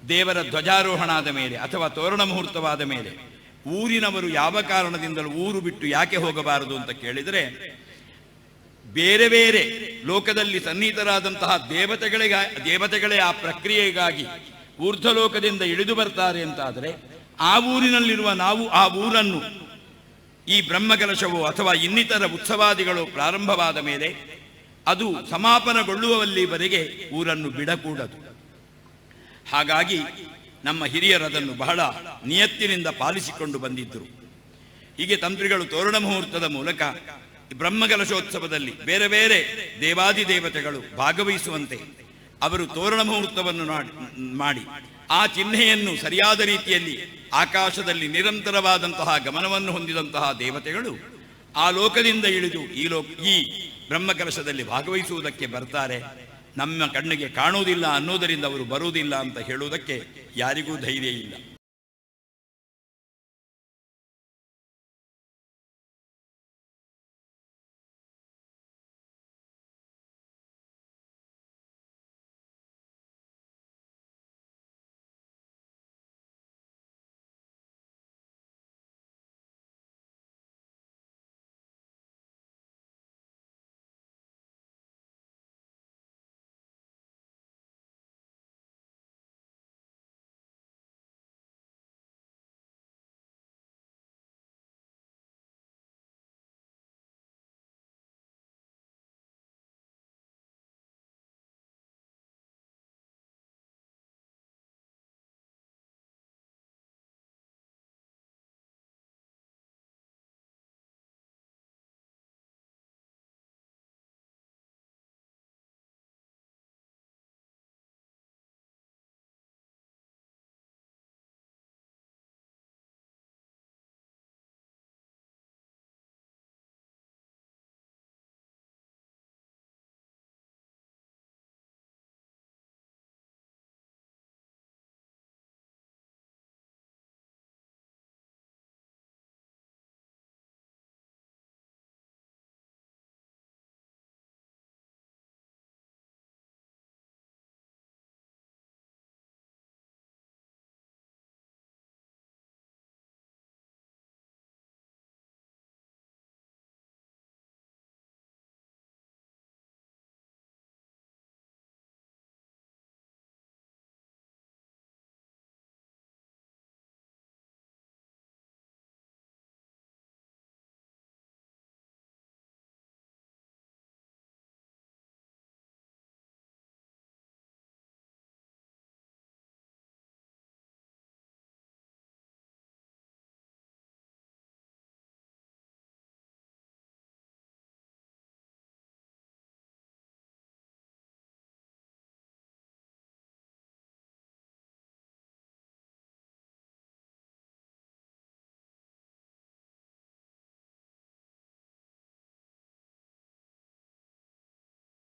ದೇವರ ಧ್ವಜಾರೋಹಣಾದ ಮೇಲೆ ಅಥವಾ ತೋರಣ ಮುಹೂರ್ತವಾದ ಮೇಲೆ ಊರಿನವರು ಯಾವ ಕಾರಣದಿಂದಲೂ ಊರು ಬಿಟ್ಟು ಯಾಕೆ ಹೋಗಬಾರದು ಅಂತ ಕೇಳಿದರೆ, ಬೇರೆ ಬೇರೆ ಲೋಕದಲ್ಲಿ ಸನ್ನಿಹಿತರಾದಂತಹ ದೇವತೆಗಳೇ ಆ ಪ್ರಕ್ರಿಯೆಗಾಗಿ ಊರ್ಧ್ವಲೋಕದಿಂದ ಇಳಿದು ಬರ್ತಾರೆ ಅಂತಾದರೆ, ಆ ಊರಿನಲ್ಲಿರುವ ನಾವು ಆ ಊರನ್ನು ಈ ಬ್ರಹ್ಮಕಲಶವೋ ಅಥವಾ ಇನ್ನಿತರ ಉತ್ಸವಾದಿಗಳು ಪ್ರಾರಂಭವಾದ ಮೇಲೆ ಅದು ಸಮಾಪನಗೊಳ್ಳುವಲ್ಲಿವರೆಗೆ ಊರನ್ನು ಬಿಡಕೂಡದು. ಹಾಗಾಗಿ ನಮ್ಮ ಹಿರಿಯರದನ್ನು ಬಹಳ ನಿಯತ್ತಿನಿಂದ ಪಾಲಿಸಿಕೊಂಡು ಬಂದಿದ್ದರು. ಹೀಗೆ ತಂತ್ರಿಗಳು ತೋರಣ ಮುಹೂರ್ತದ ಮೂಲಕ ಬ್ರಹ್ಮಕಲಶೋತ್ಸವದಲ್ಲಿ ಬೇರೆ ಬೇರೆ ದೇವಾದಿದೇವತೆಗಳು ಭಾಗವಹಿಸುವಂತೆ ಅವರು ತೋರಣ ಮುಹೂರ್ತವನ್ನು ಮಾಡಿ ಆ ಚಿಹ್ನೆಯನ್ನು ಸರಿಯಾದ ರೀತಿಯಲ್ಲಿ ಆಕಾಶದಲ್ಲಿ ನಿರಂತರವಾದಂತಹ ಗಮನವನ್ನು ಹೊಂದಿದಂತಹ ದೇವತೆಗಳು ಆ ಲೋಕದಿಂದ ಇಳಿದು ಈ ಬ್ರಹ್ಮಕಲಶದಲ್ಲಿ ಭಾಗವಹಿಸುವುದಕ್ಕೆ ಬರ್ತಾರೆ. ನಮ್ಮ ಕಣ್ಣಿಗೆ ಕಾಣುವುದಿಲ್ಲ ಅನ್ನೋದರಿಂದ ಅವರು ಬರುವುದಿಲ್ಲ ಅಂತ ಹೇಳುವುದಕ್ಕೆ ಯಾರಿಗೂ ಧೈರ್ಯ ಇಲ್ಲ.